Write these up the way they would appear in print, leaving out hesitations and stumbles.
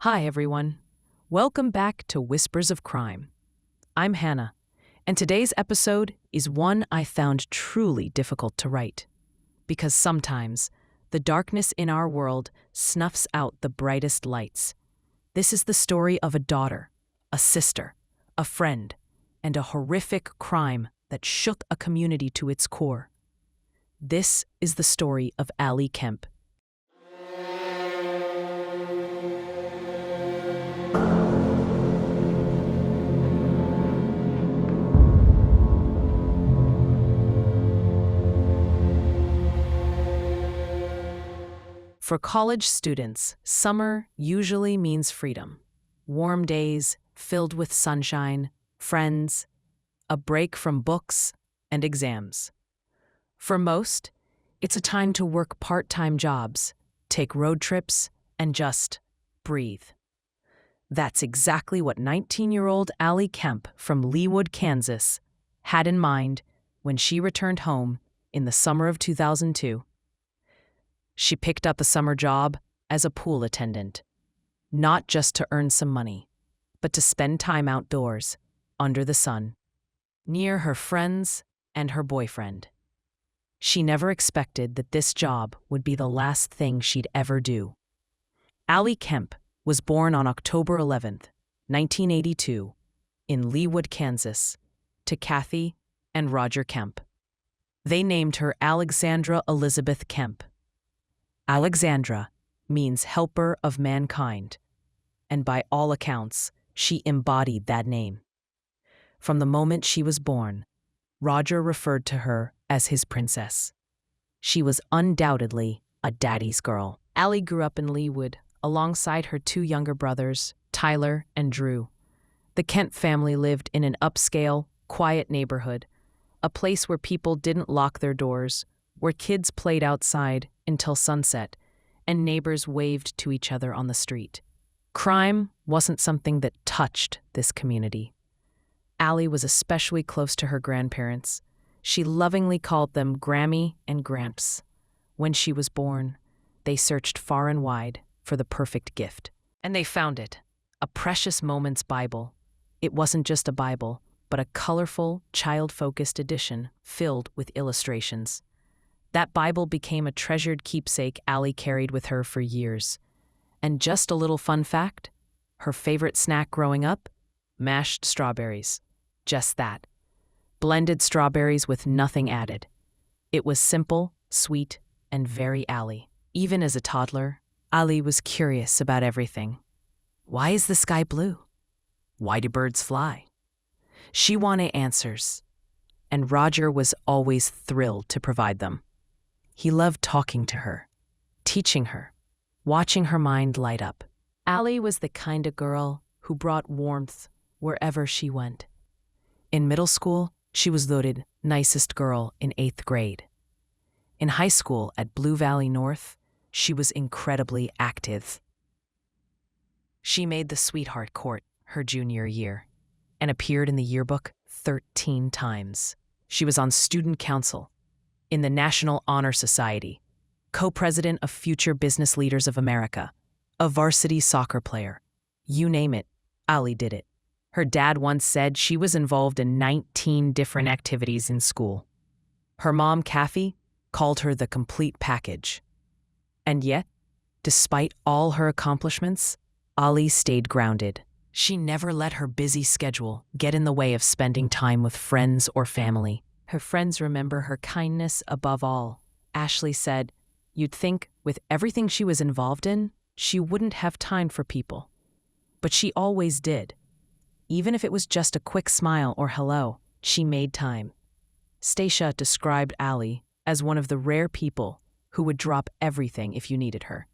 Hi, everyone. Welcome back to Whispers of Crime. I'm Hannah, and today's episode is one I found truly difficult to write. Because sometimes, the darkness in our world snuffs out the brightest lights. This is the story of a daughter, a sister, a friend, and a horrific crime that shook a community to its core. This is the story of Ali Kemp. For college students, summer usually means freedom. Warm days filled with sunshine, friends, a break from books and exams. For most, it's a time to work part-time jobs, take road trips, and just breathe. That's exactly what 19-year-old Ali Kemp from Leawood, Kansas, had in mind when she returned home in the summer of 2002. She picked up a summer job as a pool attendant, not just to earn some money, but to spend time outdoors, under the sun, near her friends and her boyfriend. She never expected that this job would be the last thing she'd ever do. Ali Kemp was born on October 11th, 1982, in Leawood, Kansas, to Kathy and Roger Kemp. They named her Alexandra Elizabeth Kemp. Alexandra means helper of mankind, and by all accounts, she embodied that name. From the moment she was born, Roger referred to her as his princess. She was undoubtedly a daddy's girl. Ali grew up in Leawood alongside her two younger brothers, Tyler and Drew. The Kemp family lived in an upscale, quiet neighborhood, a place where people didn't lock their doors, where kids played outside until sunset, and neighbors waved to each other on the street. Crime wasn't something that touched this community. Ali was especially close to her grandparents. She lovingly called them Grammy and Gramps. When she was born, they searched far and wide for the perfect gift. And they found it, a Precious Moments Bible. It wasn't just a Bible, but a colorful, child-focused edition filled with illustrations. That Bible became a treasured keepsake Ali carried with her for years. And just a little fun fact, her favorite snack growing up? Mashed strawberries. Just that. Blended strawberries with nothing added. It was simple, sweet, and very Ali. Even as a toddler, Ali was curious about everything. Why is the sky blue? Why do birds fly? She wanted answers, and Roger was always thrilled to provide them. He loved talking to her, teaching her, watching her mind light up. Ali was the kind of girl who brought warmth wherever she went. In middle school, she was voted nicest girl in 8th grade. In high school at Blue Valley North, she was incredibly active. She made the sweetheart court her junior year and appeared in the yearbook 13 times. She was on student council, in the National Honor Society, co-president of Future Business Leaders of America, a varsity soccer player. You name it, Ali did it. Her dad once said she was involved in 19 different activities in school. Her mom, Kathy, called her the complete package. And yet, despite all her accomplishments, Ali stayed grounded. She never let her busy schedule get in the way of spending time with friends or family. Her friends remember her kindness above all. Ashley said, "You'd think, with everything she was involved in, she wouldn't have time for people. But she always did. Even if it was just a quick smile or hello, she made time." Stacia described Ali as one of the rare people who would drop everything if you needed her.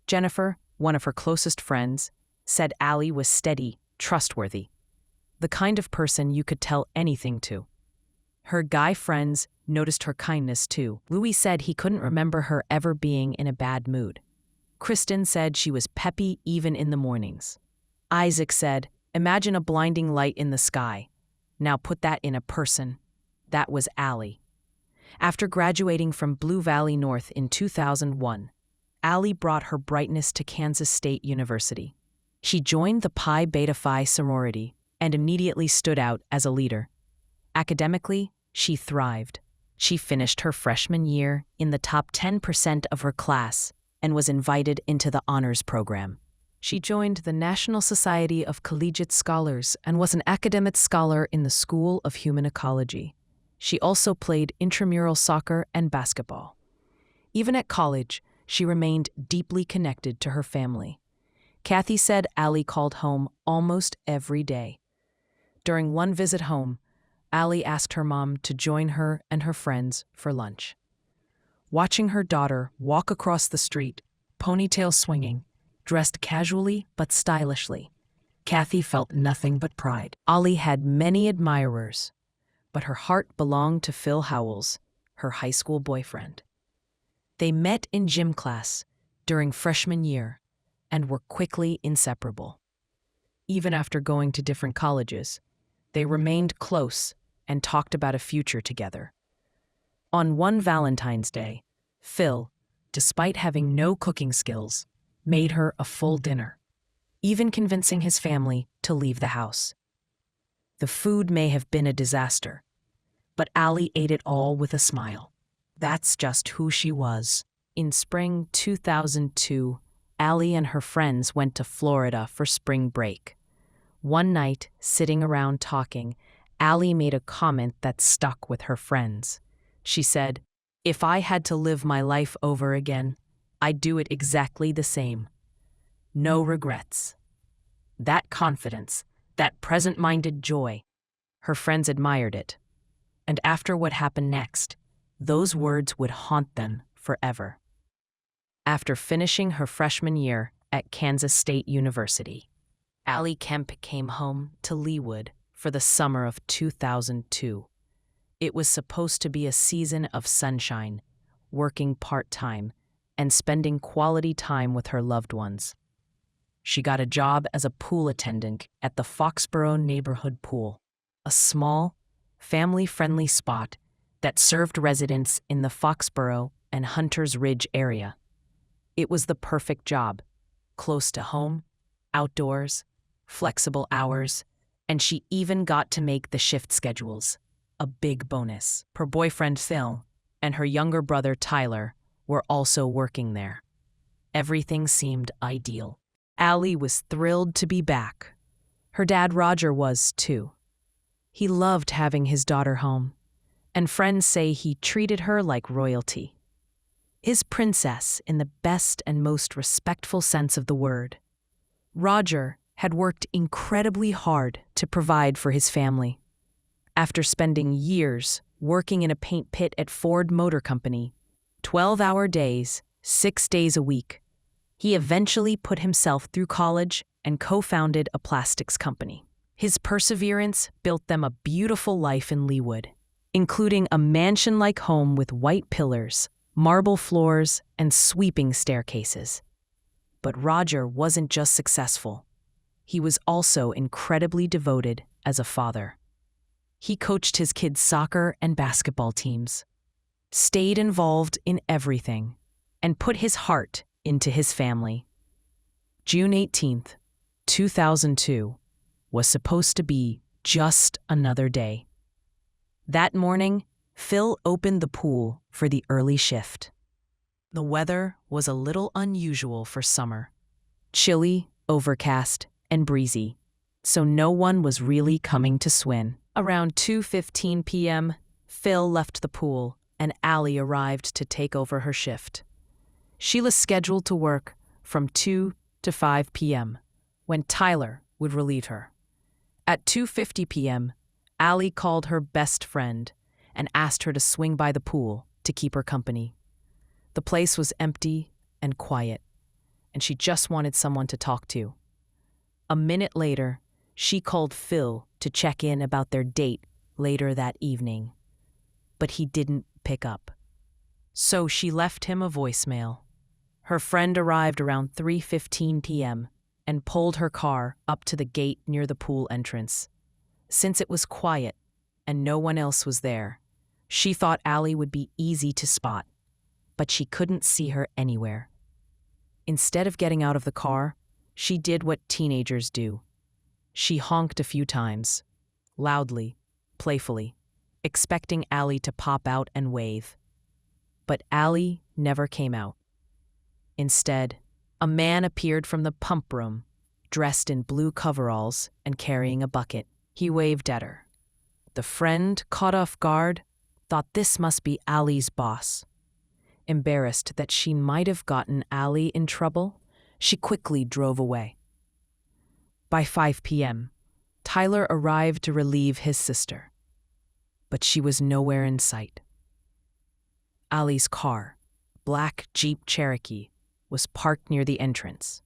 Jennifer, one of her closest friends, said Ali was steady, trustworthy, the kind of person you could tell anything to. Her guy friends noticed her kindness too. Louis said he couldn't remember her ever being in a bad mood. Kristen said she was peppy even in the mornings. Isaac said, "Imagine a blinding light in the sky. Now put that in a person." That was Ali. After graduating from Blue Valley North in 2001, Ali brought her brightness to Kansas State University. She joined the Pi Beta Phi sorority and immediately stood out as a leader. Academically, she thrived. She finished her freshman year in the top 10% of her class and was invited into the honors program. She joined the National Society of Collegiate Scholars and was an academic scholar in the School of Human Ecology. She also played intramural soccer and basketball. Even at college, she remained deeply connected to her family. Kathy said Ali called home almost every day. During one visit home, Ali asked her mom to join her and her friends for lunch. Watching her daughter walk across the street, ponytail swinging, dressed casually but stylishly, Kathy felt nothing but pride. Ali had many admirers, but her heart belonged to Phil Howells, her high school boyfriend. They met in gym class during freshman year and were quickly inseparable. Even after going to different colleges, they remained close and talked about a future together. On one Valentine's Day, Phil, despite having no cooking skills, made her a full dinner, even convincing his family to leave the house. The food may have been a disaster, but Ali ate it all with a smile. That's just who she was. In spring 2002, Ali and her friends went to Florida for spring break. One night, sitting around talking, Ali made a comment that stuck with her friends. She said, "If I had to live my life over again, I'd do it exactly the same. No regrets." That confidence, that present-minded joy, her friends admired it. And after what happened next, those words would haunt them forever. After finishing her freshman year at Kansas State University, Ali Kemp came home to Leawood for the summer of 2002. It was supposed to be a season of sunshine, working part-time, and spending quality time with her loved ones. She got a job as a pool attendant at the Foxborough Neighborhood Pool, a small, family-friendly spot that served residents in the Foxborough and Hunters Ridge area. It was the perfect job, close to home, outdoors, flexible hours, and she even got to make the shift schedules, a big bonus. Her boyfriend Phil and her younger brother Tyler were also working there. Everything seemed ideal. Ali was thrilled to be back. Her dad Roger was too. He loved having his daughter home, and friends say he treated her like royalty. His princess in the best and most respectful sense of the word. Roger had worked incredibly hard to provide for his family. After spending years working in a paint pit at Ford Motor Company, 12-hour days, 6 days a week, he eventually put himself through college and co-founded a plastics company. His perseverance built them a beautiful life in Leawood, including a mansion-like home with white pillars, marble floors, and sweeping staircases. But Roger wasn't just successful. He was also incredibly devoted as a father. He coached his kids' soccer and basketball teams, stayed involved in everything, and put his heart into his family. June 18th, 2002, was supposed to be just another day. That morning, Phil opened the pool for the early shift. The weather was a little unusual for summer. Chilly, overcast, and breezy, so no one was really coming to swim. Around 2:15 p.m., Phil left the pool and Ali arrived to take over her shift. She was scheduled to work from 2 to 5 p.m., when Tyler would relieve her. At 2:50 p.m., Ali called her best friend and asked her to swing by the pool to keep her company. The place was empty and quiet, and she just wanted someone to talk to. A minute later, she called Phil to check in about their date later that evening, but he didn't pick up. So she left him a voicemail. Her friend arrived around 3:15 p.m. and pulled her car up to the gate near the pool entrance. Since it was quiet and no one else was there, she thought Ali would be easy to spot, but she couldn't see her anywhere. Instead of getting out of the car, She did what teenagers do. She honked a few times, loudly, playfully, expecting Ali to pop out and wave. But Ali never came out. Instead, a man appeared from the pump room, dressed in blue coveralls and carrying a bucket. He waved at her. The friend, caught off guard, thought this must be Ali's boss. Embarrassed that she might have gotten Ali in trouble, she quickly drove away. By 5 p.m., Tyler arrived to relieve his sister, but she was nowhere in sight. Ali's car, black Jeep Cherokee, was parked near the entrance.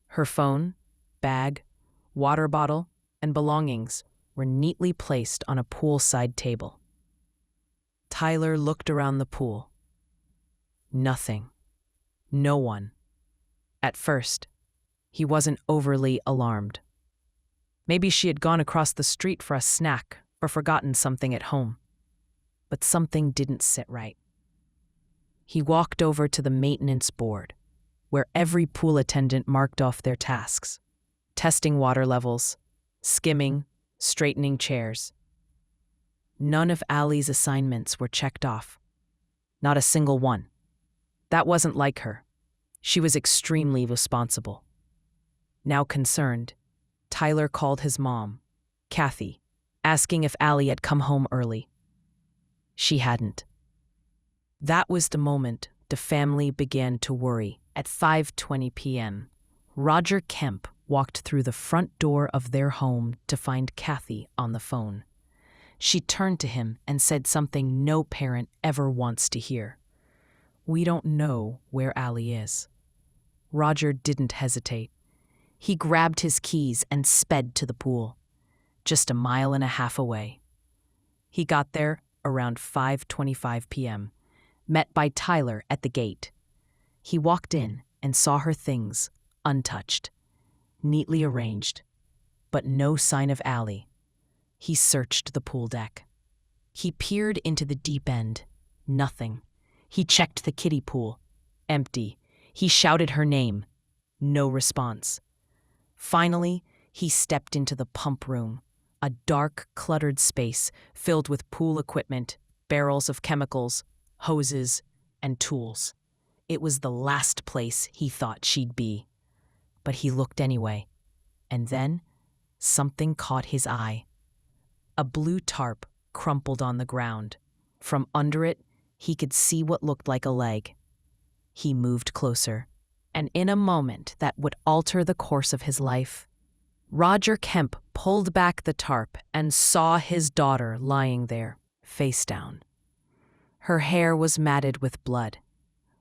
Her phone, bag, water bottle, and belongings were neatly placed on a poolside table. Tyler looked around the pool. Nothing. No one. At first, he wasn't overly alarmed. Maybe she had gone across the street for a snack or forgotten something at home. But something didn't sit right. He walked over to the maintenance board, where every pool attendant marked off their tasks: testing water levels, skimming, straightening chairs. None of Ali's assignments were checked off. Not a single one. That wasn't like her. She was extremely responsible. Now concerned, Tyler called his mom, Kathy, asking if Ali had come home early. She hadn't. That was the moment the family began to worry. At 5:20 p.m., Roger Kemp walked through the front door of their home to find Kathy on the phone. She turned to him and said something no parent ever wants to hear. "We don't know where Ali is." Roger didn't hesitate. He grabbed his keys and sped to the pool, just a mile and a half away. He got there around 5:25 p.m., met by Tyler at the gate. He walked in and saw her things, untouched, neatly arranged, but no sign of Ali. He searched the pool deck. He peered into the deep end. Nothing. He checked the kiddie pool. Empty. He shouted her name. No response. Finally, he stepped into the pump room, a dark, cluttered space filled with pool equipment, barrels of chemicals, hoses, and tools. It was the last place he thought she'd be. But he looked anyway. And then, something caught his eye. A blue tarp crumpled on the ground. From under it, he could see what looked like a leg. He moved closer, and in a moment that would alter the course of his life, Roger Kemp pulled back the tarp and saw his daughter lying there, face down. Her hair was matted with blood.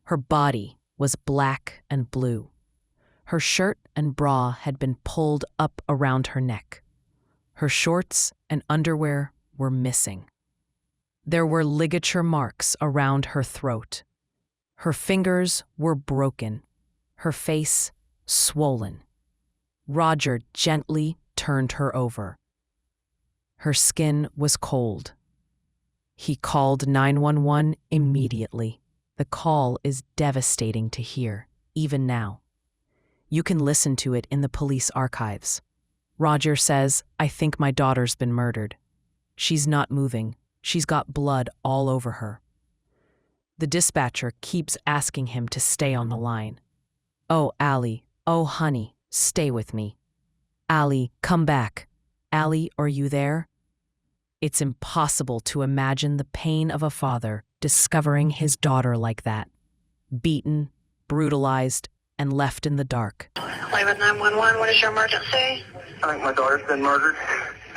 Her body was black and blue. Her shirt and bra had been pulled up around her neck. Her shorts and underwear were missing. There were ligature marks around her throat. Her fingers were broken, her face swollen. Roger gently turned her over. Her skin was cold. He called 911 immediately. The call is devastating to hear, even now. You can listen to it in the police archives. Roger says, "I think my daughter's been murdered. She's not moving. She's got blood all over her." The dispatcher keeps asking him to stay on the line. "Oh, Ali. Oh, honey, stay with me. Ali, come back. Ali, are you there?" It's impossible to imagine the pain of a father discovering his daughter like that. Beaten, brutalized, and left in the dark. Leawood 911, what is your emergency? I think my daughter's been murdered.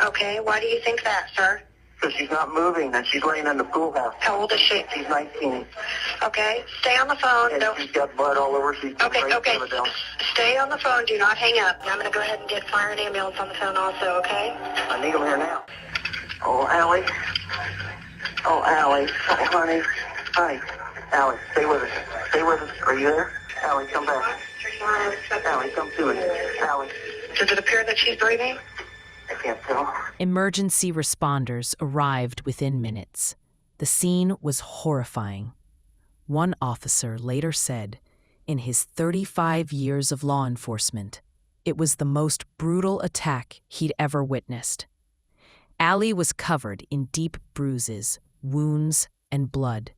Okay, why do you think that, sir? Because she's not moving and she's laying in the pool house. How old is she? She's 19. Okay, stay on the phone. And she's got blood all over. She's been raped Okay. over down. Stay on the phone. Do not hang up. I'm going to go ahead and get fire and ambulance on the phone also, okay? I need them here now. Oh, Allie. Oh, Allie. Oh, honey. Hi. Allie, stay with us. Stay with us. Are you there? Allie, come back. Allie, come to us. Allie. Does it appear that she's breathing? I can't tell. Emergency responders arrived within minutes. The scene was horrifying. One officer later said, in his 35 years of law enforcement, It was the most brutal attack he'd ever witnessed. Ali was covered in deep bruises, wounds, and blood.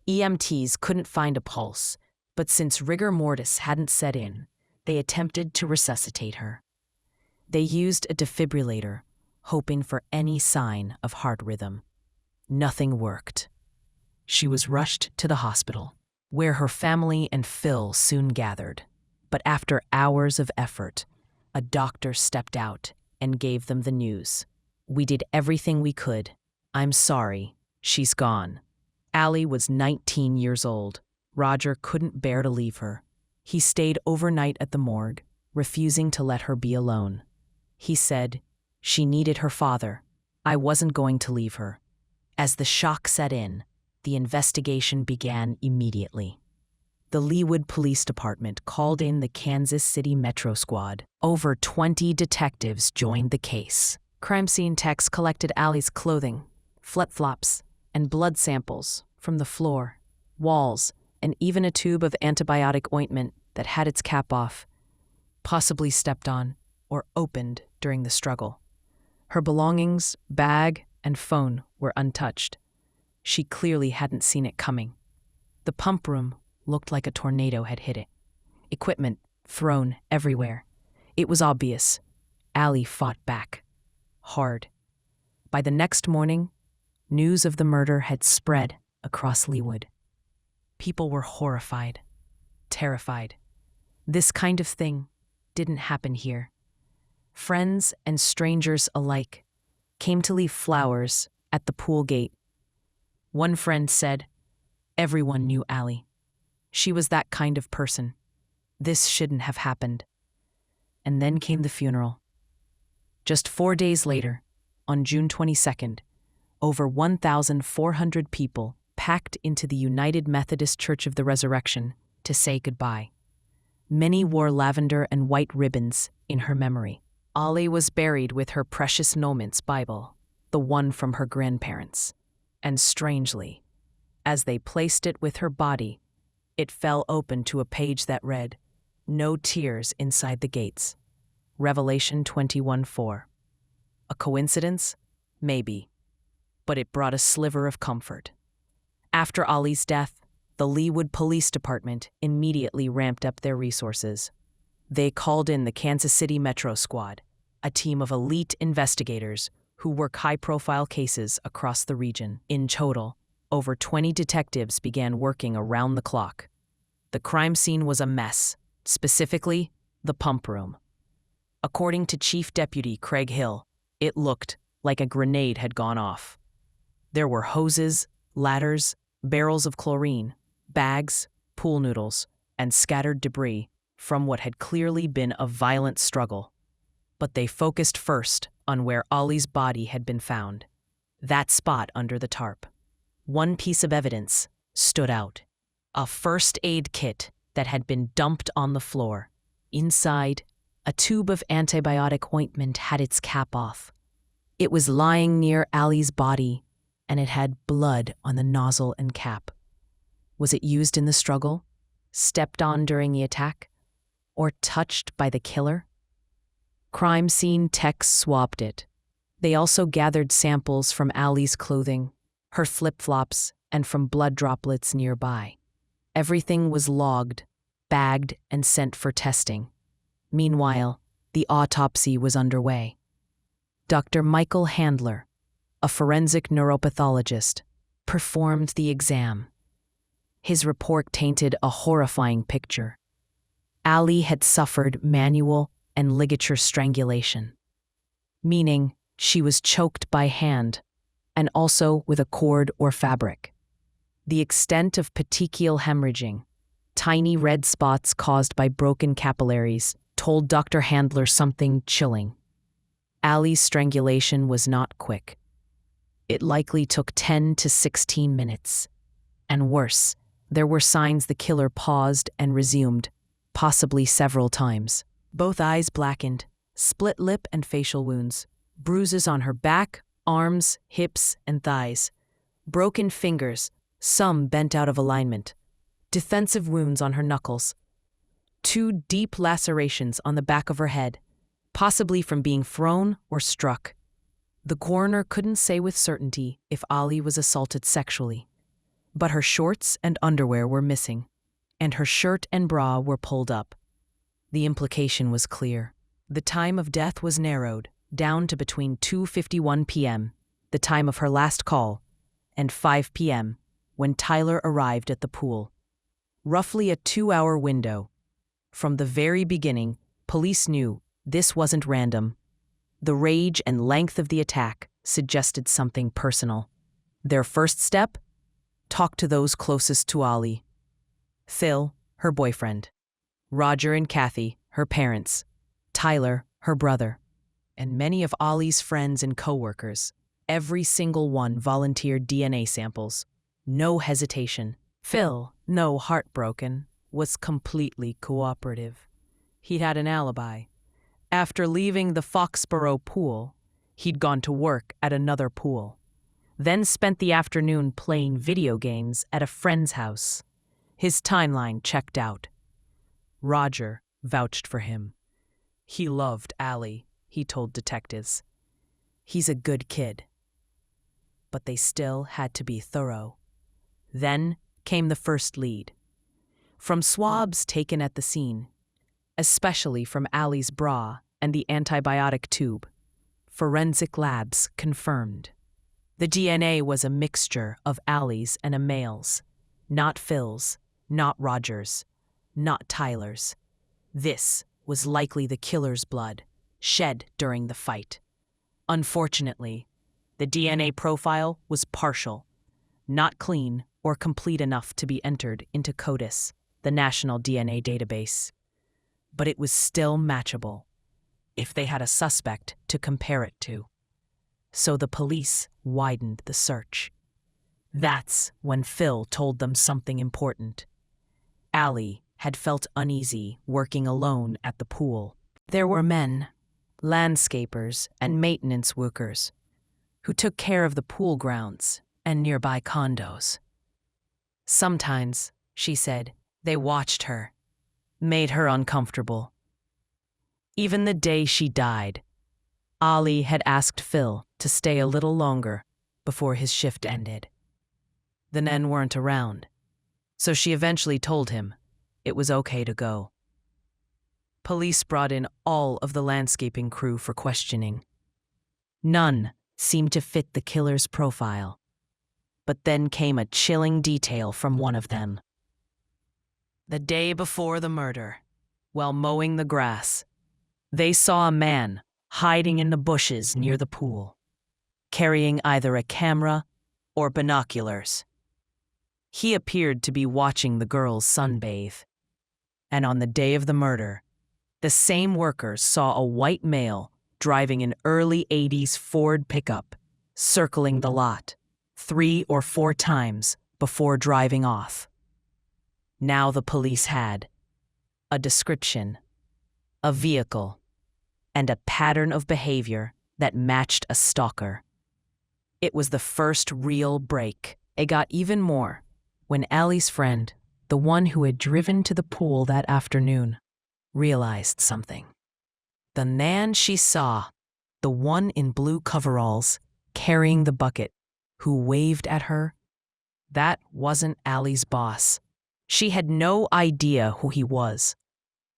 EMTs couldn't find a pulse, but since rigor mortis hadn't set in, they attempted to resuscitate her. They used a defibrillator, hoping for any sign of heart rhythm. Nothing worked. She was rushed to the hospital, where her family and Phil soon gathered. But after hours of effort, a doctor stepped out and gave them the news. "We did everything we could. I'm sorry, she's gone." Ali was 19 years old. Roger couldn't bear to leave her. He stayed overnight at the morgue, refusing to let her be alone. He said, "She needed her father. I wasn't going to leave her." As the shock set in, the investigation began immediately. The Leawood Police Department called in the Kansas City Metro Squad. Over 20 detectives joined the case. Crime scene techs collected Ali's clothing, flip-flops, and blood samples from the floor, walls, and even a tube of antibiotic ointment that had its cap off, possibly stepped on or opened during the struggle. Her belongings, bag, and phone were untouched. She clearly hadn't seen it coming. The pump room looked like a tornado had hit it. Equipment thrown everywhere. It was obvious. Ali fought back. Hard. By the next morning, news of the murder had spread across Leawood. People were horrified, terrified. This kind of thing didn't happen here. Friends and strangers alike came to leave flowers at the pool gate. One friend said, "Everyone knew Ali. She was that kind of person. This shouldn't have happened." And then came the funeral. Just 4 days later, on June 22nd, over 1,400 people packed into the United Methodist Church of the Resurrection to say goodbye. Many wore lavender and white ribbons in her memory. Ali was buried with her precious moments Bible, the one from her grandparents. And strangely, as they placed it with her body, it fell open to a page that read, "No tears inside the gates." Revelation 21:4. A coincidence? Maybe. But it brought a sliver of comfort. After Ali's death, the Leawood Police Department immediately ramped up their resources. They called in the Kansas City Metro Squad, a team of elite investigators who work high-profile cases across the region. In total, over 20 detectives began working around the clock. The crime scene was a mess, specifically the pump room. According to Chief Deputy Craig Hill, it looked like a grenade had gone off. There were hoses, ladders, barrels of chlorine, bags, pool noodles, and scattered debris from what had clearly been a violent struggle. But they focused first on where Ali's body had been found, that spot under the tarp. One piece of evidence stood out: a first aid kit that had been dumped on the floor. Inside, a tube of antibiotic ointment had its cap off. It was lying near Ali's body, and it had blood on the nozzle and cap. Was it used in the struggle, stepped on during the attack, or touched by the killer? Crime scene techs swabbed it. They also gathered samples from Ali's clothing, her flip-flops, and from blood droplets nearby. Everything was logged, bagged, and sent for testing. Meanwhile, the autopsy was underway. Dr. Michael Handler, a forensic neuropathologist, performed the exam. His report tainted a horrifying picture. Ali had suffered manual and ligature strangulation, meaning she was choked by hand and also with a cord or fabric. The extent of petechial hemorrhaging, tiny red spots caused by broken capillaries, told Dr. Handler something chilling. Ali's strangulation was not quick. It likely took 10 to 16 minutes. And worse, there were signs the killer paused and resumed, possibly several times. Both eyes blackened, split lip and facial wounds, bruises on her back, arms, hips, and thighs, broken fingers, some bent out of alignment, defensive wounds on her knuckles. 2 deep lacerations on the back of her head, possibly from being thrown or struck. The coroner couldn't say with certainty if Ali was assaulted sexually, but her shorts and underwear were missing, and her shirt and bra were pulled up. The implication was clear. The time of death was narrowed down to between 2:51 p.m., the time of her last call, and 5 p.m., when Tyler arrived at the pool. Roughly a 2-hour window. From the very beginning, police knew this wasn't random. The rage and length of the attack suggested something personal. Their first step? Talk to those closest to Ali. Phil, her boyfriend. Roger and Kathy, her parents. Tyler, her brother. And many of Ali's friends and coworkers. Every single one volunteered DNA samples. No hesitation. Phil, no heartbroken, was completely cooperative. He had an alibi. After leaving the Foxborough pool, he'd gone to work at another pool, then spent the afternoon playing video games at a friend's house. His timeline checked out. Roger vouched for him. He loved Ali, he told detectives. He's a good kid. But they still had to be thorough. Then came the first lead. From swabs taken at the scene, especially from Ali's bra and the antibiotic tube, forensic labs confirmed. The DNA was a mixture of Ali's and a male's, not Phil's, not Roger's, not Tyler's. This was likely the killer's blood, shed during the fight. Unfortunately, the DNA profile was partial, not clean or complete enough to be entered into CODIS, the national DNA database. But it was still matchable, if they had a suspect to compare it to. So the police widened the search. That's when Phil told them something important. Ali had felt uneasy working alone at the pool. There were men, landscapers and maintenance workers, who took care of the pool grounds and nearby condos. Sometimes, she said, they watched her, made her uncomfortable. Even the day she died, Ali had asked Phil to stay a little longer before his shift ended. The men weren't around, so she eventually told him it was okay to go. Police brought in all of the landscaping crew for questioning. None seemed to fit the killer's profile. But then came a chilling detail from one of them. The day before the murder, while mowing the grass, they saw a man hiding in the bushes near the pool, carrying either a camera or binoculars. He appeared to be watching the girls sunbathe. And on the day of the murder, the same workers saw a white male driving an early 80s Ford pickup, circling the lot 3 or 4 times before driving off. Now the police had a description, a vehicle, and a pattern of behavior that matched a stalker. It was the first real break. It got even more when Ali's friend, the one who had driven to the pool that afternoon, realized something. The man she saw, the one in blue coveralls, carrying the bucket, who waved at her, that wasn't Ali's boss. She had no idea who he was.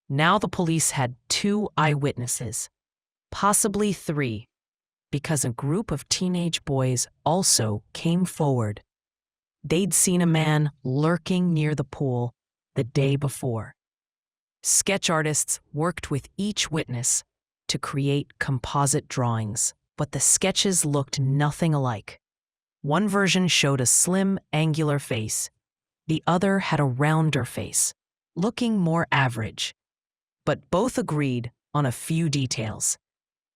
Now the police had 2 eyewitnesses, possibly 3, because a group of teenage boys also came forward. They'd seen a man lurking near the pool the day before. Sketch artists worked with each witness to create composite drawings, but the sketches looked nothing alike. One version showed a slim, angular face. The other had a rounder face, looking more average. But both agreed on a few details.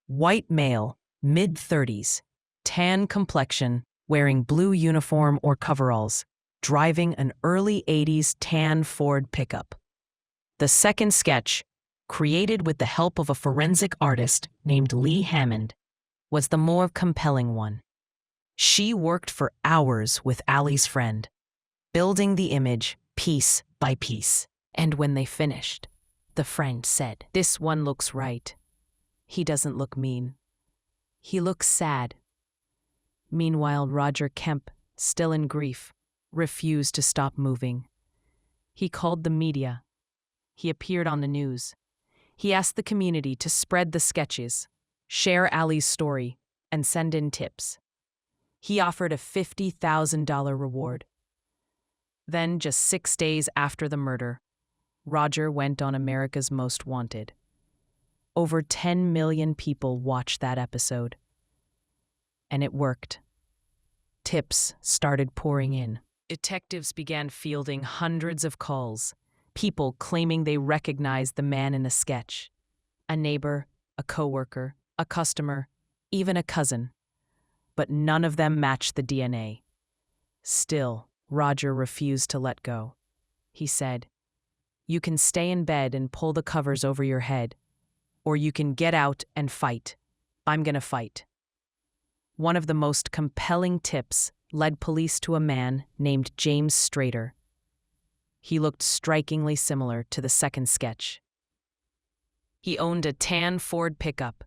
White male, mid-30s, tan complexion, wearing blue uniform or coveralls, driving an early 80s tan Ford pickup. The second sketch, created with the help of a forensic artist named Lee Hammond, was the more compelling one. She worked for hours with Ali's friend, building the image piece by piece. And when they finished, the friend said. "This one looks right. He doesn't look mean. He looks sad." Meanwhile, Roger Kemp, still in grief, refused to stop moving. He called the media. He appeared on the news. He asked the community to spread the sketches, share Ali's story, and send in tips. He offered a $50,000 reward. Then, just 6 days after the murder, Roger went on America's Most Wanted. Over 10 million people watched that episode. And it worked. Tips started pouring in. Detectives began fielding hundreds of calls, people claiming they recognized the man in the sketch. A neighbor, a coworker, a customer, even a cousin. But none of them matched the DNA. Still, Roger refused to let go. He said, "You can stay in bed and pull the covers over your head, or you can get out and fight. I'm gonna fight." One of the most compelling tips led police to a man named James Strader. He looked strikingly similar to the second sketch. He owned a tan Ford pickup,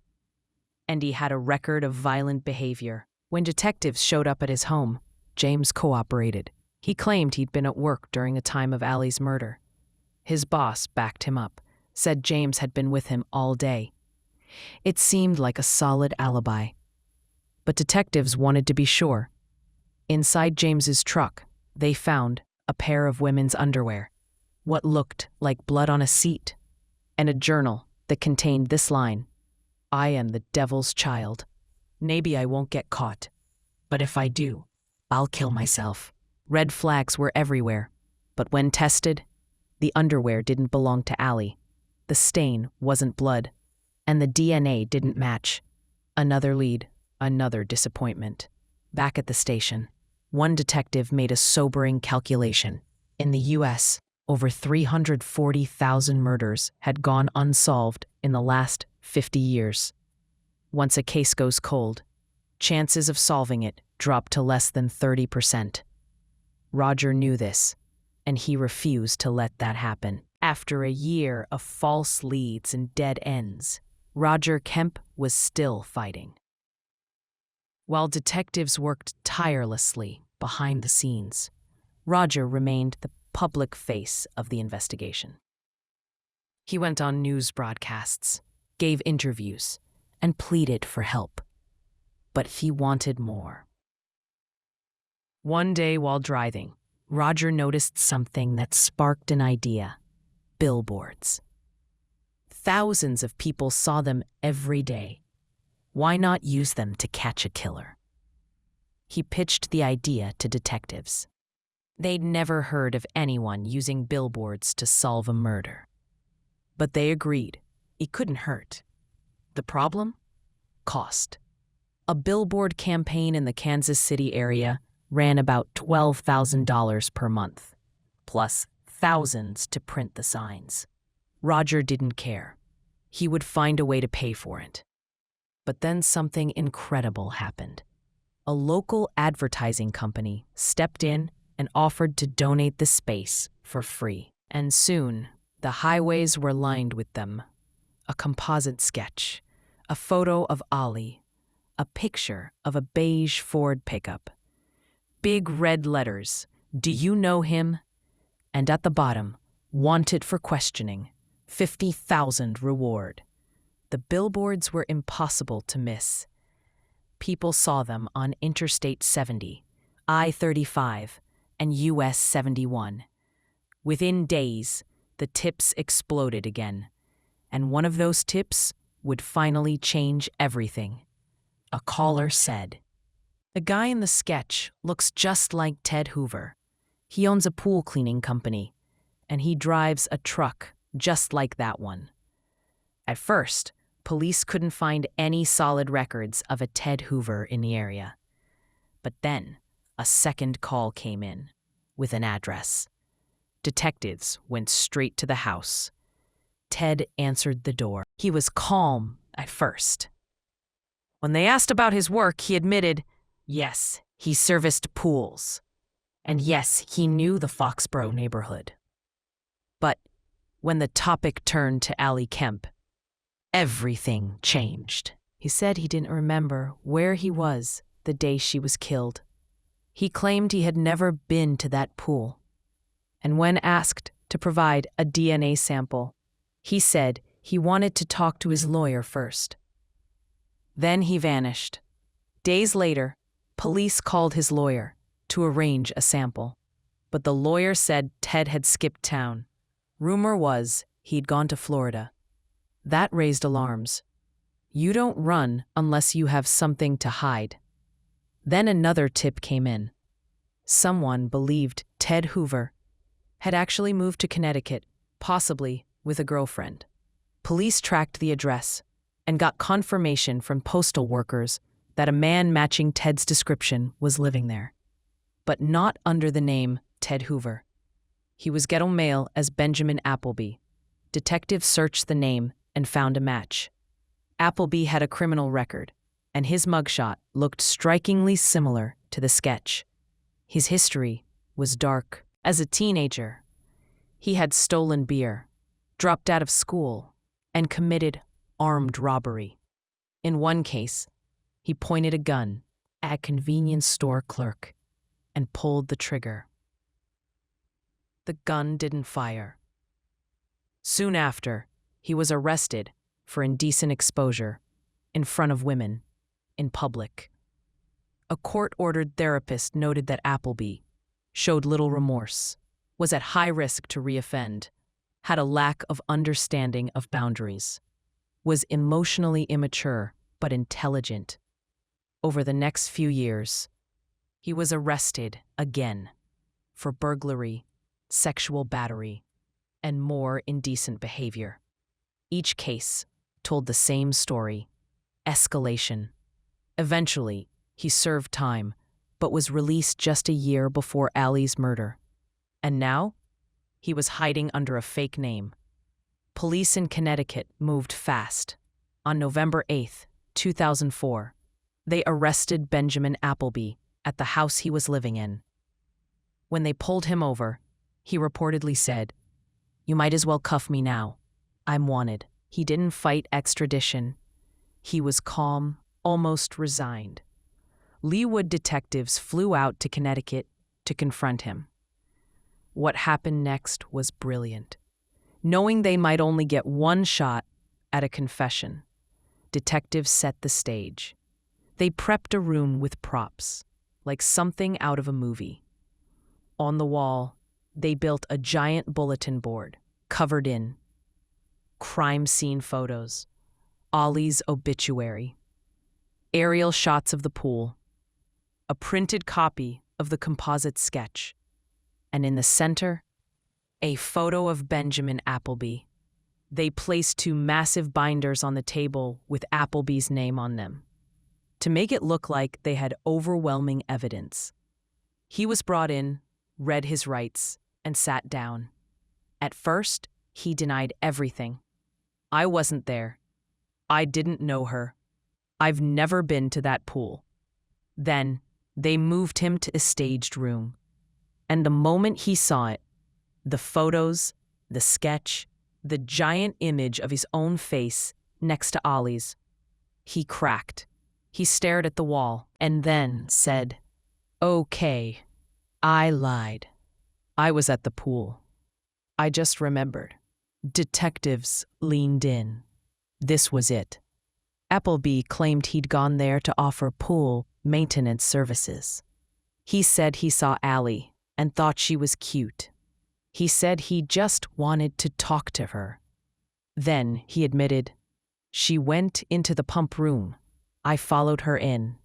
and he had a record of violent behavior. When detectives showed up at his home, James cooperated. He claimed he'd been at work during the time of Ali's murder. His boss backed him up, said James had been with him all day. It seemed like a solid alibi. But detectives wanted to be sure. Inside James's truck, they found a pair of women's underwear, what looked like blood on a seat, and a journal that contained this line: "I am the devil's child. Maybe I won't get caught, but if I do, I'll kill myself." Red flags were everywhere, but when tested, the underwear didn't belong to Ali. The stain wasn't blood, and the DNA didn't match. Another lead, another disappointment. Back at the station, one detective made a sobering calculation. In the U.S., over 340,000 murders had gone unsolved in the last 50 years. Once a case goes cold, chances of solving it drop to less than 30%. Roger knew this, and he refused to let that happen. After a year of false leads and dead ends, Roger Kemp was still fighting. While detectives worked tirelessly behind the scenes, Roger remained the public face of the investigation. He went on news broadcasts, gave interviews, and pleaded for help. But he wanted more. One day while driving, Roger noticed something that sparked an idea: billboards. Thousands of people saw them every day. Why not use them to catch a killer? He pitched the idea to detectives. They'd never heard of anyone using billboards to solve a murder. But they agreed it couldn't hurt. The problem? Cost. A billboard campaign in the Kansas City area ran about $12,000 per month, plus thousands to print the signs. Roger didn't care. He would find a way to pay for it. But then something incredible happened. A local advertising company stepped in and offered to donate the space for free. And soon, the highways were lined with them. A composite sketch, a photo of Ali, a picture of a beige Ford pickup. Big red letters, "Do you know him?" And at the bottom, "Wanted for questioning, 50,000 reward." The billboards were impossible to miss. People saw them on Interstate 70, I-35, and US 71. Within days, the tips exploded again, and one of those tips would finally change everything. A caller said, "The guy in the sketch looks just like Ted Hoover. He owns a pool cleaning company, and he drives a truck just like that one." At first, police couldn't find any solid records of a Ted Hoover in the area. But then, a second call came in, with an address. Detectives went straight to the house. Ted answered the door. He was calm at first. When they asked about his work, he admitted, yes, he serviced pools. And yes, he knew the Foxborough neighborhood. But When the topic turned to Ali Kemp, everything changed. He said he didn't remember where he was the day she was killed. He claimed he had never been to that pool. And when asked to provide a DNA sample, he said he wanted to talk to his lawyer first. Then he vanished. Days later, police called his lawyer to arrange a sample. But the lawyer said Ted had skipped town. Rumor was he'd gone to Florida. That raised alarms. You don't run unless you have something to hide. Then another tip came in. Someone believed Ted Hoover had actually moved to Connecticut, possibly with a girlfriend. Police tracked the address and got confirmation from postal workers that a man matching Ted's description was living there, but not under the name Ted Hoover. He was ghetto male as Benjamin Appleby. Detectives searched the name and found a match. Appleby had a criminal record, and his mugshot looked strikingly similar to the sketch. His history was dark. As a teenager, he had stolen beer, dropped out of school, and committed armed robbery. In one case, he pointed a gun at a convenience store clerk and pulled the trigger. The gun didn't fire. Soon after, he was arrested for indecent exposure in front of women in public. A court-ordered therapist noted that Appleby showed little remorse, was at high risk to reoffend, had a lack of understanding of boundaries, was emotionally immature but intelligent. Over the next few years, he was arrested again for burglary, sexual battery, and more indecent behavior. Each case told the same story: escalation. Eventually, he served time, but was released just a year before Ali's murder. And now, he was hiding under a fake name. Police in Connecticut moved fast. On November 8, 2004, they arrested Benjamin Appleby at the house he was living in. When they pulled him over, he reportedly said, "You might as well cuff me now. I'm wanted." He didn't fight extradition. He was calm, almost resigned. Leawood detectives flew out to Connecticut to confront him. What happened next was brilliant. Knowing they might only get one shot at a confession, detectives set the stage. They prepped a room with props, like something out of a movie. On the wall, they built a giant bulletin board covered in crime scene photos, Ali's obituary, aerial shots of the pool, a printed copy of the composite sketch, and in the center, a photo of Benjamin Appleby. They placed two massive binders on the table with Appleby's name on them, to make it look like they had overwhelming evidence. He was brought in, read his rights, and sat down. At first, he denied everything. "I wasn't there. I didn't know her. I've never been to that pool." Then, they moved him to a staged room. And the moment he saw it, the photos, the sketch, the giant image of his own face next to Ali's, he cracked. He stared at the wall and then said, "Okay, I lied. I was at the pool. I just remembered." Detectives leaned in. This was it. Appleby claimed he'd gone there to offer pool maintenance services. He said he saw Ali and thought she was cute. He said he just wanted to talk to her. Then he admitted, "She went into the pump room. I followed her in."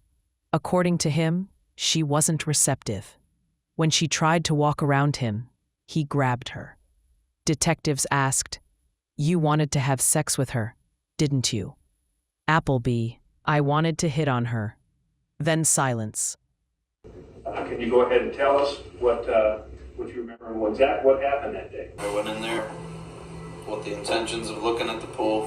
According to him, she wasn't receptive. When she tried to walk around him, he grabbed her. Detectives asked, "You wanted to have sex with her, didn't you?" Appleby, "I wanted to hit on her." Then silence. Can you go ahead and tell us what you remember? What happened that day? I went in there with the intentions of looking at the pool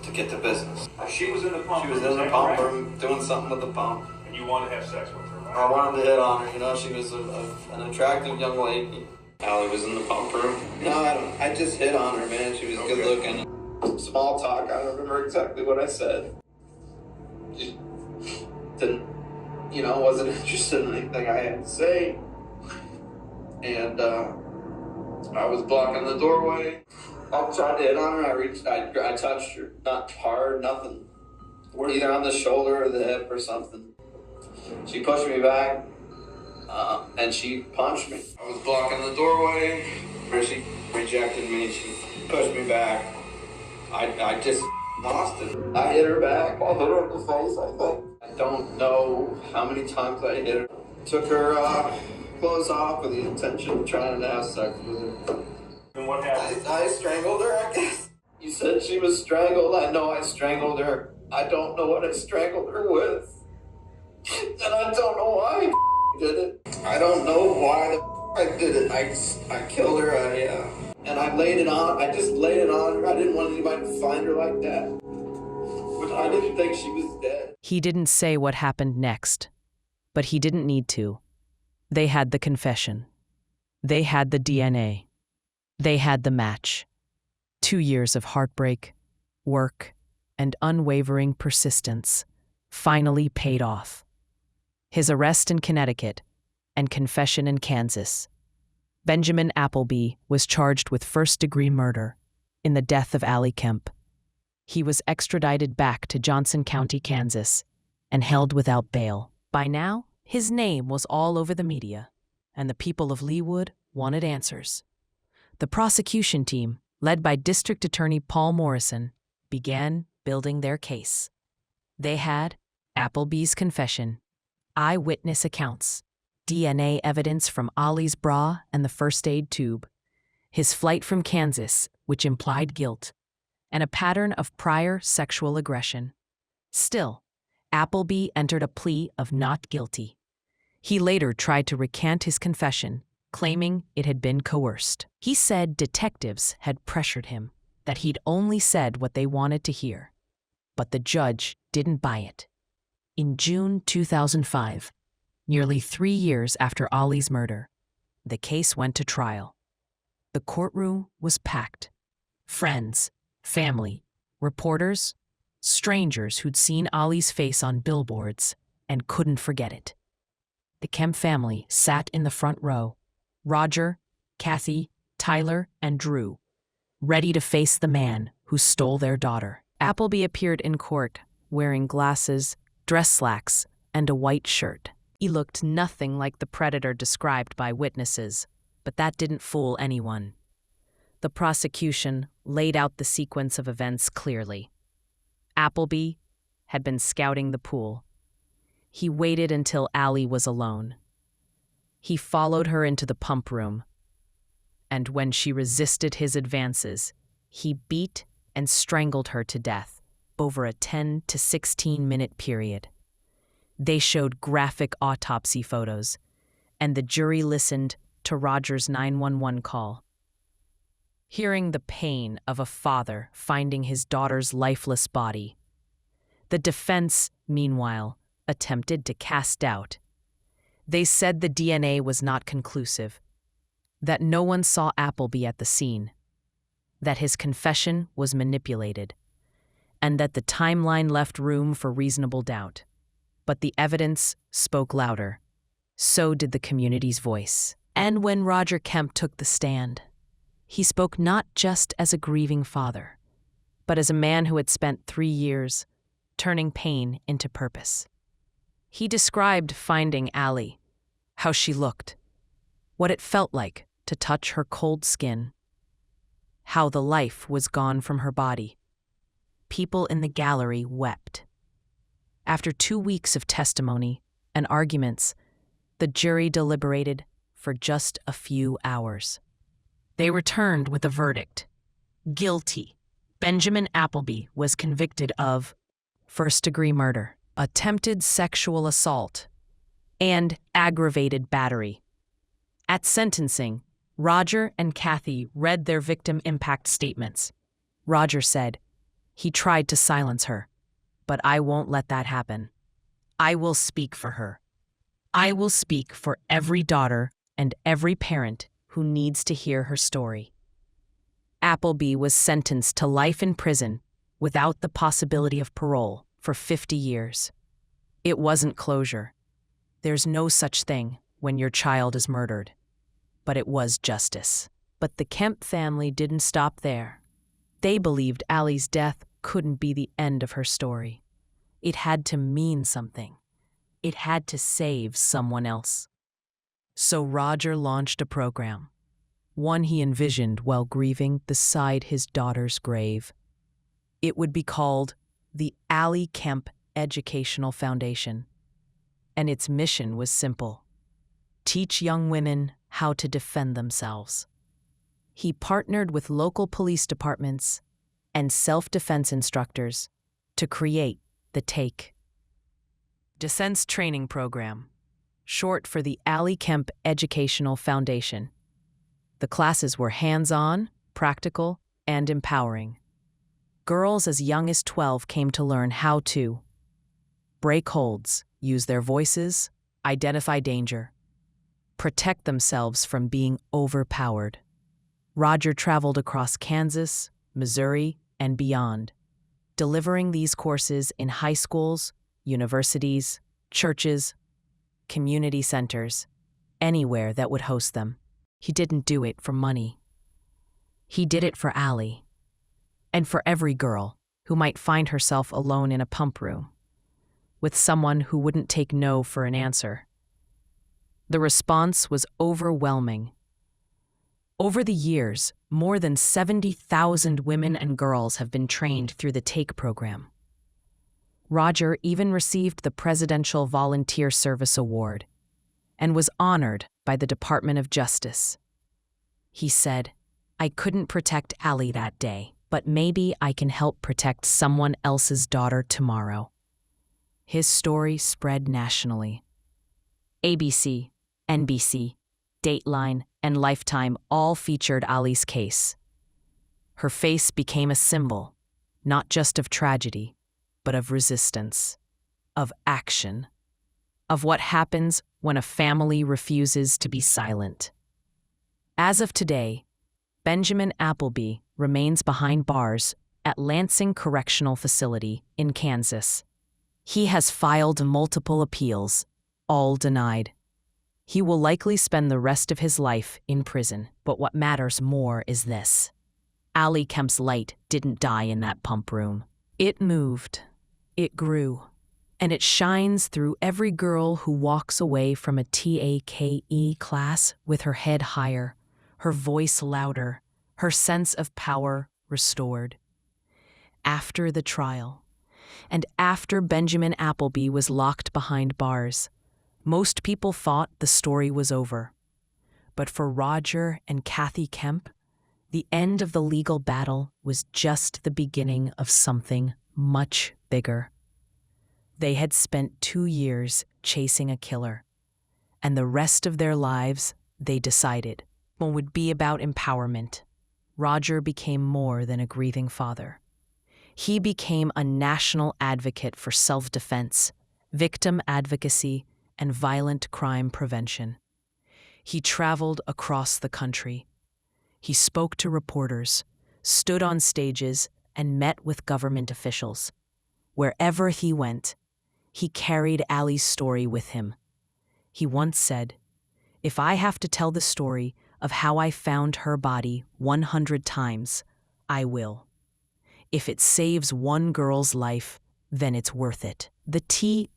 to get to business. She was in the pump. She was in the pump room doing something with the pump. And you wanted to have sex with her, right? I wanted to hit on her. You know, she was an attractive young lady. Allie was in the pump room. No, I don't. I just hit on her, man. She was good looking. Small talk. I don't remember exactly what I said. She didn't, wasn't interested in anything I had to say. And I was blocking the doorway. I tried to hit on her. I touched her. Not hard, nothing. Either on the shoulder or the hip or something. She pushed me back, and she punched me. I was blocking the doorway, where she rejected me. She pushed me back. I just lost it. I hit her back. I hit her in the face, I think. I don't know how many times I hit her. Took her clothes off with the intention of trying to have sex with her. And what happened? I strangled her, I guess. You said she was strangled. I know I strangled her. I don't know what I strangled her with. And I don't know why I did it. I don't know why I did it. I killed her. And I laid it on. I just laid it on her. I didn't want anybody to find her like that. I didn't think she was dead. He didn't say what happened next, but he didn't need to. They had the confession. They had the DNA. They had the match. 2 years of heartbreak, work, and unwavering persistence finally paid off. His arrest in Connecticut and confession in Kansas. Benjamin Appleby was charged with first-degree murder in the death of Ali Kemp. He was extradited back to Johnson County, Kansas, and held without bail. By now, his name was all over the media, and the people of Leawood wanted answers. The prosecution team, led by District Attorney Paul Morrison, began building their case. They had Appleby's confession, eyewitness accounts, DNA evidence from Ali's bra and the first aid tube, his flight from Kansas, which implied guilt, and a pattern of prior sexual aggression. Still, Appleby entered a plea of not guilty. He later tried to recant his confession, claiming it had been coerced. He said detectives had pressured him, that he'd only said what they wanted to hear. But the judge didn't buy it. In June 2005, nearly 3 years after Ali's murder, the case went to trial. The courtroom was packed. Friends, family, reporters, strangers who'd seen Ali's face on billboards and couldn't forget it. The Kemp family sat in the front row, Roger, Kathy, Tyler, and Drew, ready to face the man who stole their daughter. Appleby appeared in court, wearing glasses, dress slacks, and a white shirt. He looked nothing like the predator described by witnesses, but that didn't fool anyone. The prosecution laid out the sequence of events clearly. Appleby had been scouting the pool. He waited until Ali was alone. He followed her into the pump room, and when she resisted his advances, he beat and strangled her to death over a 10 to 16-minute period. They showed graphic autopsy photos, and the jury listened to Roger's 911 call. Hearing the pain of a father finding his daughter's lifeless body, the defense, meanwhile, attempted to cast doubt. They said the DNA was not conclusive, that no one saw Appleby at the scene, that his confession was manipulated, and that the timeline left room for reasonable doubt. But the evidence spoke louder. So did the community's voice. And when Roger Kemp took the stand, he spoke not just as a grieving father, but as a man who had spent 3 years turning pain into purpose. He described finding Ali, how she looked, what it felt like to touch her cold skin, how the life was gone from her body. People in the gallery wept. After 2 weeks of testimony and arguments, the jury deliberated for just a few hours. They returned with a verdict. Guilty. Benjamin Appleby was convicted of first-degree murder, attempted sexual assault, and aggravated battery. At sentencing, Roger and Kathy read their victim impact statements. Roger said, "He tried to silence her, but I won't let that happen. I will speak for her. I will speak for every daughter and every parent who needs to hear her story. Appleby was sentenced to life in prison without the possibility of parole for 50 years. It wasn't closure. There's no such thing when your child is murdered. But it was justice. But the Kemp family didn't stop there. They believed Ali's death couldn't be the end of her story. It had to mean something. It had to save someone else. So Roger launched a program, one he envisioned while grieving beside his daughter's grave. It would be called the Ali Kemp Educational Foundation, and its mission was simple: teach young women how to defend themselves. He partnered with local police departments and self-defense instructors to create the TAKE Defense Training Program, short for the Ali Kemp Educational Foundation. The classes were hands-on, practical, and empowering. Girls as young as 12 came to learn how to break holds, use their voices, identify danger, protect themselves from being overpowered. Roger traveled across Kansas, Missouri, and beyond, delivering these courses in high schools, universities, churches, community centers, anywhere that would host them. He didn't do it for money. He did it for Ali, and for every girl who might find herself alone in a pump room, with someone who wouldn't take no for an answer. The response was overwhelming. Over the years, more than 70,000 women and girls have been trained through the TAKE program. Roger even received the Presidential Volunteer Service Award and was honored by the Department of Justice. He said, "I couldn't protect Ali that day, but maybe I can help protect someone else's daughter tomorrow." His story spread nationally. ABC, NBC, Dateline, and Lifetime all featured Ali's case. Her face became a symbol, not just of tragedy, but of resistance, of action, of what happens when a family refuses to be silent. As of today, Benjamin Appleby remains behind bars at Lansing Correctional Facility in Kansas. He has filed multiple appeals, all denied. He will likely spend the rest of his life in prison, but what matters more is this: Ali Kemp's light didn't die in that pump room. It moved, it grew, and it shines through every girl who walks away from a TAKE class with her head higher, her voice louder, her sense of power restored. After the trial, and after Benjamin Appleby was locked behind bars, most people thought the story was over. But for Roger and Kathy Kemp, the end of the legal battle was just the beginning of something much bigger. They had spent 2 years chasing a killer, and the rest of their lives, they decided, would be about empowerment. Roger became more than a grieving father. He became a national advocate for self-defense, victim advocacy, and violent crime prevention. He traveled across the country. He spoke to reporters, stood on stages, and met with government officials. Wherever he went, he carried Ali's story with him. He once said, "If I have to tell the story of how I found her body 100 times, I will. If it saves one girl's life, then it's worth it." The TAKE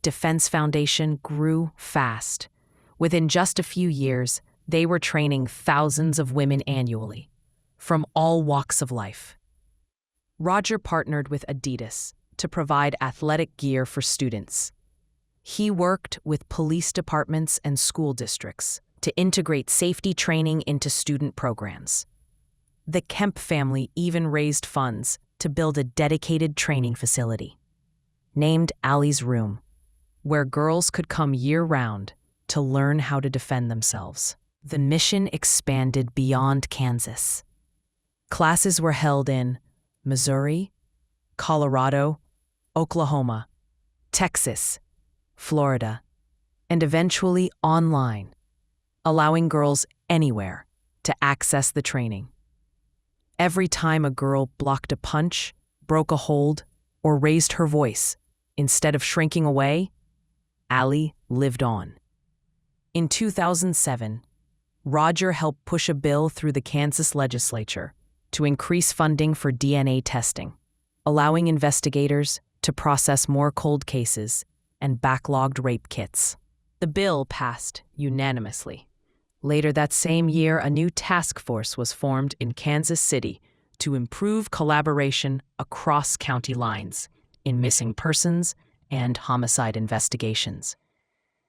Defense Foundation grew fast. Within just a few years, they were training thousands of women annually, from all walks of life. Roger partnered with Adidas to provide athletic gear for students. He worked with police departments and school districts to integrate safety training into student programs. The Kemp family even raised funds to build a dedicated training facility, named Ali's Room, where girls could come year-round to learn how to defend themselves. The mission expanded beyond Kansas. Classes were held in Missouri, Colorado, Oklahoma, Texas, Florida, and eventually online allowing girls anywhere to access the training. Every time a girl blocked a punch, broke a hold, or raised her voice, instead of shrinking away, Ali lived on. In 2007, Roger helped push a bill through the Kansas legislature to increase funding for DNA testing, allowing investigators to process more cold cases and backlogged rape kits. The bill passed unanimously. Later that same year, a new task force was formed in Kansas City to improve collaboration across county lines in missing persons and homicide investigations.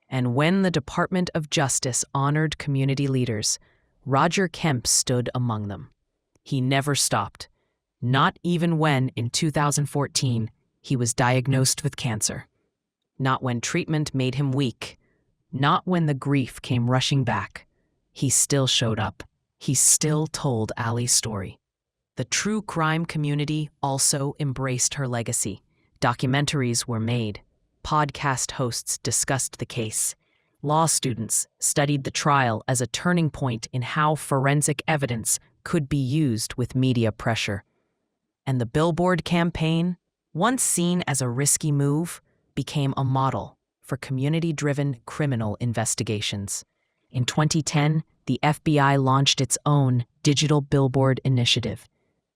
And when the Department of Justice honored community leaders, Roger Kemp stood among them. He never stopped, not even when, in 2014, he was diagnosed with cancer. Not when treatment made him weak, not when the grief came rushing back. He still showed up. He still told Ali's story. The true crime community also embraced her legacy. Documentaries were made. Podcast hosts discussed the case. Law students studied the trial as a turning point in how forensic evidence could be used with media pressure. And the billboard campaign, once seen as a risky move, became a model for community-driven criminal investigations. In 2010, the FBI launched its own digital billboard initiative,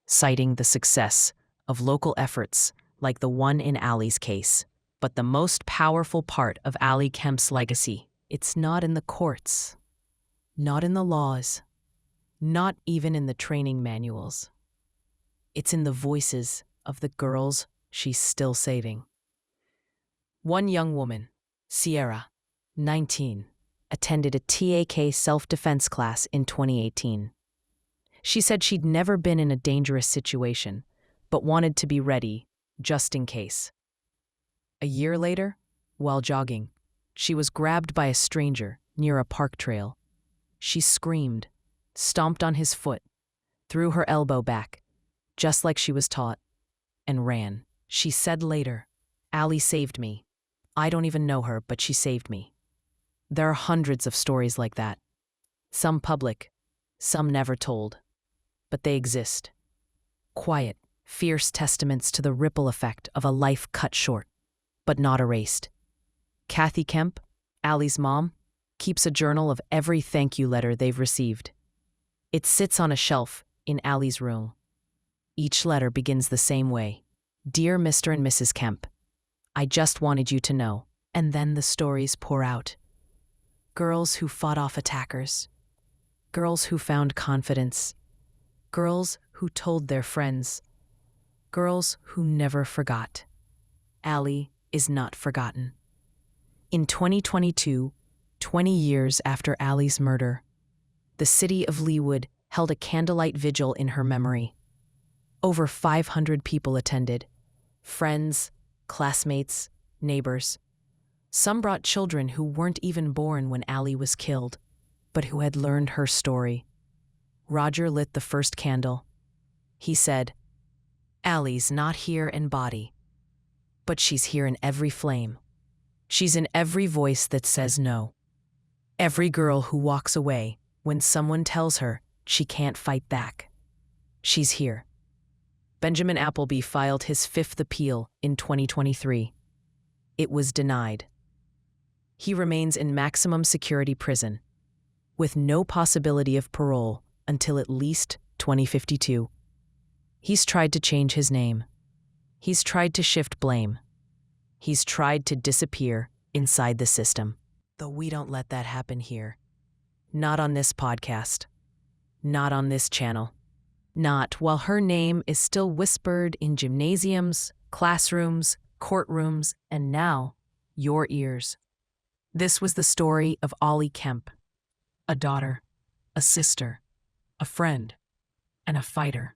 citing the success of local efforts like the one in Ali's case. But the most powerful part of Ali Kemp's legacy, it's not in the courts, not in the laws, not even in the training manuals. It's in the voices of the girls she's still saving. One young woman, Sierra, 19, attended a TAK self-defense class in 2018. She said she'd never been in a dangerous situation, but wanted to be ready just in case. A year later, while jogging, she was grabbed by a stranger near a park trail. She screamed, stomped on his foot, threw her elbow back, just like she was taught, and ran. She said later, "Ali saved me. I don't even know her, but she saved me." There are hundreds of stories like that. Some public, some never told. But they exist. Quiet, fierce testaments to the ripple effect of a life cut short, but not erased. Kathy Kemp, Ali's mom, keeps a journal of every thank you letter they've received. It sits on a shelf in Ali's room. Each letter begins the same way. "Dear Mr. and Mrs. Kemp, I just wanted you to know." And then the stories pour out. Girls who fought off attackers. Girls who found confidence. Girls who told their friends. Girls who never forgot. Ali is not forgotten. In 2022, 20 years after Ali's murder, the city of Leawood held a candlelight vigil in her memory. Over 500 people attended. Friends, classmates, neighbors. Some brought children who weren't even born when Ali was killed, but who had learned her story. Roger lit the first candle. He said, "Ali's not here in body, but she's here in every flame. She's in every voice that says no. Every girl who walks away when someone tells her she can't fight back. She's here." Benjamin Appleby filed his 5th appeal in 2023. It was denied. He remains in maximum security prison, with no possibility of parole until at least 2052. He's tried to change his name. He's tried to shift blame. He's tried to disappear inside the system. Though we don't let that happen here. Not on this podcast. Not on this channel. Not while her name is still whispered in gymnasiums, classrooms, courtrooms, and now, your ears. This was the story of Ali Kemp, a daughter, a sister, a friend, and a fighter.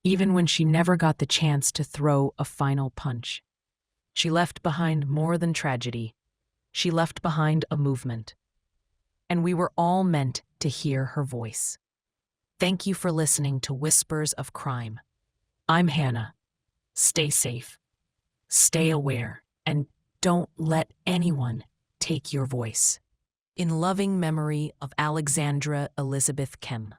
Even when she never got the chance to throw a final punch. She left behind more than tragedy. She left behind a movement. And we were all meant to hear her voice. Thank you for listening to Whispers of Crime. I'm Hannah. Stay safe. Stay aware. And don't let anyone take your voice. In loving memory of Alexandra Elizabeth Kemp.